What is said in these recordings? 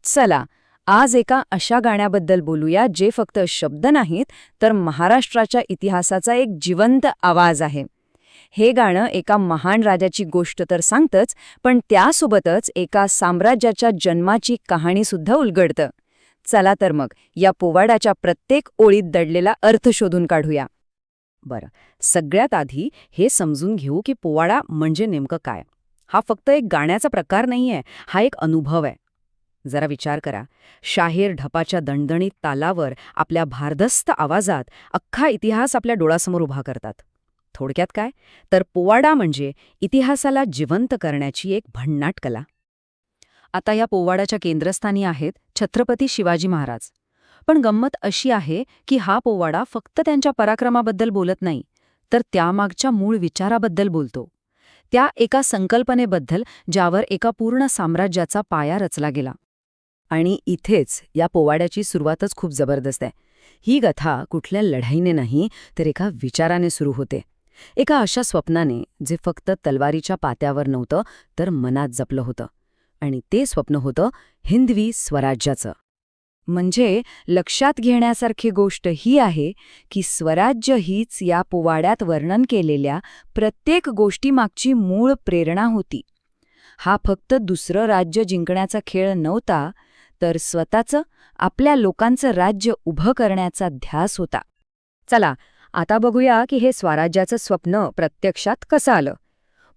चला, आज एका अशा गाण्याबद्दल बोलूया जे फक्त शब्द नाहीत तर महाराष्ट्राच्या इतिहासाचा एक जिवंत आवाज आहे. हे गाणं एका महान राजाची गोष्ट तर सांगतच, पण त्यासोबतच एका साम्राज्याच्या जन्माची कहाणीसुद्धा उलगडतं. चला तर मग या पोवाड्याच्या प्रत्येक ओळीत दडलेला अर्थ शोधून काढूया. बरं, सगळ्यात आधी हे समजून घेऊ की पोवाडा म्हणजे नेमकं काय. हा फक्त एक गाण्याचा प्रकार नाहीये, हा एक अनुभव आहे. जरा विचार करा, शाहीर ढपाच्या दणदणीत तालावर आपल्या भारदस्त आवाजात अख्खा इतिहास आपल्या डोळ्यासमोर उभा करतात. थोडक्यात काय तर पोवाडा म्हणजे इतिहासाला जिवंत करण्याची एक भन्नाट कला. आता या पोवाड्याच्या केंद्रस्थानी आहेत छत्रपती शिवाजी महाराज. पण गंमत अशी आहे की हा पोवाडा फक्त त्यांच्या पराक्रमाबद्दल बोलत नाही, तर त्यामागच्या मूळ विचाराबद्दल बोलतो. त्या एका संकल्पनेबद्दल ज्यावर एका पूर्ण साम्राज्याचा पाया रचला गेला. आणि इथेच या पोवाड्याची सुरुवातच खूप जबरदस्त आहे. ही कथा कुठल्या लढाईने नाही तर एका विचाराने सुरू होते. एका अशा स्वप्नाने जे फक्त तलवारीच्या पात्यावर नव्हतं तर मनात जपलं होतं. आणि ते स्वप्न होतं हिंदवी स्वराज्याचं. म्हणजे लक्षात घेण्यासारखी गोष्ट ही आहे की स्वराज्य हीच या पोवाड्यात वर्णन केलेल्या प्रत्येक गोष्टीमागची मूळ प्रेरणा होती. हा फक्त दुसरं राज्य जिंकण्याचा खेळ नव्हता, तर स्वतःचं, आपल्या लोकांचं राज्य उभं करण्याचा ध्यास होता. चला, आता बघूया की हे स्वराज्याचं स्वप्न प्रत्यक्षात कसं आलं.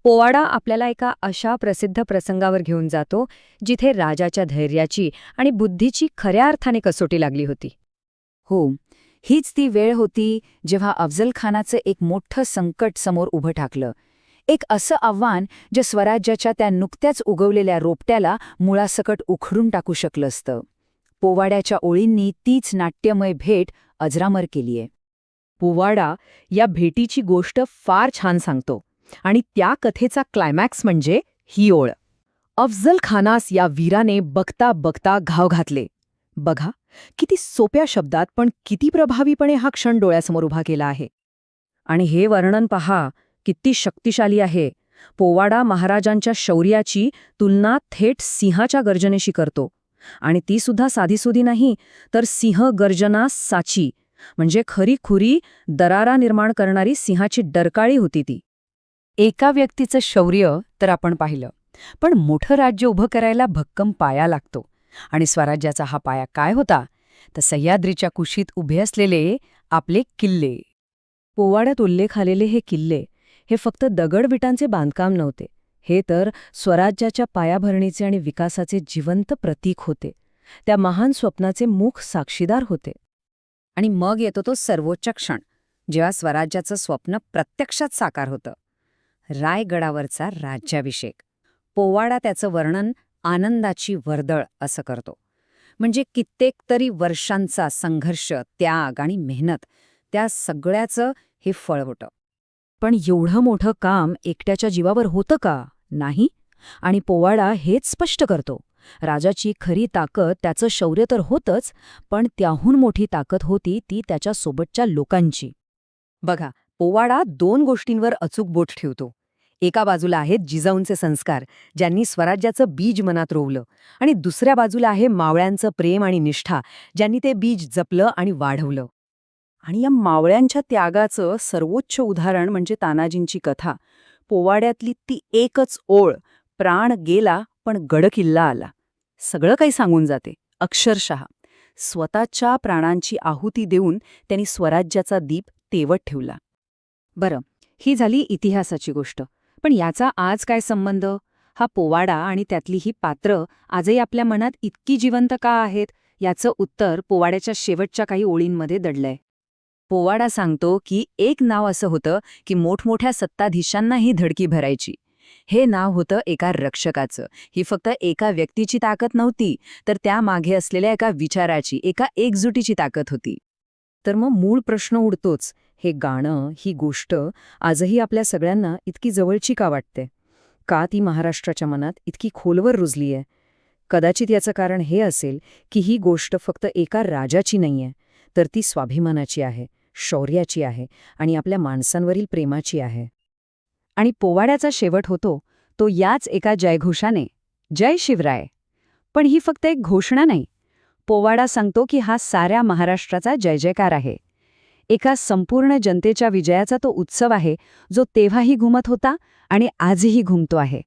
पोवाडा आपल्याला एका अशा प्रसिद्ध प्रसंगावर घेऊन जातो जिथे राजाच्या धैर्याची आणि बुद्धीची खऱ्या अर्थाने कसोटी लागली होती. हो, हीच ती वेळ होती जेव्हा अफजल खानाचं एक मोठं संकट समोर उभं ठाकलं. एक असं आव्हान जे स्वराज्याच्या त्या नुकत्याच उगवलेल्या रोपट्याला मुळासकट उखडून टाकू शकलं असतं. पोवाड्याच्या ओळींनी तीच नाट्यमय भेट अजरामर केलीये. पोवाडा या भेटीची गोष्ट फार छान सांगतो. आणि त्या कथेचा क्लायमॅक्स म्हणजे ही ओळ. अफजल खानास या वीराने बघता बघता घाव घातले. बघा, किती सोप्या शब्दात पण किती प्रभावीपणे हा क्षण डोळ्यासमोर उभा केला आहे. आणि हे वर्णन पहा, किती शक्तिशाली आहे. पोवाडा महाराजांच्या शौर्याची तुलना थेट सिंहाच्या गर्जनेशी करतो. आणि ती सुद्धा साधीसुधी नाही, तर सिंह गर्जना साची, म्हणजे खरीखुरी दरारा निर्माण करणारी सिंहाची डरकाळी होती ती. एका व्यक्तीचं शौर्य तर आपण पाहिलं, पण मोठं राज्य उभं करायला भक्कम पाया लागतो. आणि स्वराज्याचा हा पाया काय होता? तर सह्याद्रीच्या कुशीत उभे असलेले आपले किल्ले. पोवाड्यात उल्लेख आलेले हे किल्ले हे फक्त दगडविटांचे बांधकाम नव्हते. हे तर स्वराज्याच्या पायाभरणीचे आणि विकासाचे जिवंत प्रतीक होते. त्या महान स्वप्नाचे मूक साक्षीदार होते. आणि मग येतो तो सर्वोच्च क्षण, जेव्हा स्वराज्याचं स्वप्न प्रत्यक्षात साकार होतं. रायगडावरचा राज्याभिषेक. पोवाडा त्याचं वर्णन आनंदाची वर्दळ असं करतो. म्हणजे कित्येक तरी वर्षांचा संघर्ष, त्याग आणि मेहनत, त्या सगळ्याचं हे फळ होतं. पण एवढं मोठं काम एकट्याच्या जीवावर होतं का? नाही. आणि पोवाडा हेच स्पष्ट करतो. राजाची खरी ताकद त्याचं शौर्य तर होतंच, पण त्याहून मोठी ताकद होती ती त्याच्या सोबतच्या लोकांची. बघा, पोवाडा दोन गोष्टींवर अचूक बोट ठेवतो. एका बाजूला आहेत जिजाऊंचे संस्कार, ज्यांनी स्वराज्याचं बीज मनात रोवलं, आणि दुसऱ्या बाजूला आहे मावळ्यांचं प्रेम आणि निष्ठा, ज्यांनी ते बीज जपलं आणि वाढवलं. आणि या मावळ्यांच्या त्यागाचं सर्वोच्च उदाहरण म्हणजे तानाजींची कथा. पोवाड्यातली ती एकच ओळ, प्राण गेला पण गडकिल्ला आला, सगळं काही सांगून जाते. अक्षरशः स्वतःच्या प्राणांची आहुती देऊन त्यांनी स्वराज्याचा दीप तेवत ठेवला. बरं, ही झाली इतिहासाची गोष्ट. पण याचा आज काय संबंध? हा पोवाडा आणि त्यातली ही पात्र आजही आपल्या मनात इतकी जिवंत का आहेत, याचं उत्तर पोवाड्याच्या शेवटच्या काही ओळींमध्ये दडलंय. पोवाडा सांगतो की एक नाव असं होतं की मोठमोठ्या सत्ताधीशांनाही धडकी भरायची. हे नाव होतं एका रक्षकाचं. ही फक्त एका व्यक्तीची ताकद नव्हती, तर त्यामागे असलेल्या एका विचाराची, एका एकजुटीची ताकद होती. तर मग मूळ प्रश्न उडतोच, हे गाणं, ही गोष्ट आजही आपल्या सगळ्यांना इतकी जवळची का वाटते? का ती महाराष्ट्राच्या मनात इतकी खोलवर रुजली आहे? कदाचित याचं कारण हे असेल की ही गोष्ट फक्त एका राजाची नाहीये, तर ती स्वाभिमानाची आहे, शौर्याची आहे आणि आपल्या माणसांवरील प्रेमाची आहे. आणि पोवाड्याचा शेवट होतो तो याच एका जयघोषाने, जय शिवराय. पण ही फक्त एक घोषणा नाही. पोवाडा सांगतो की हा साऱ्या महाराष्ट्राचा जय जयकार आहे. एका संपूर्ण जनतेच्या विजयाचा तो उत्सव आहे, जो तेव्हाही घुमत होता आणि आजही घुमतो आहे.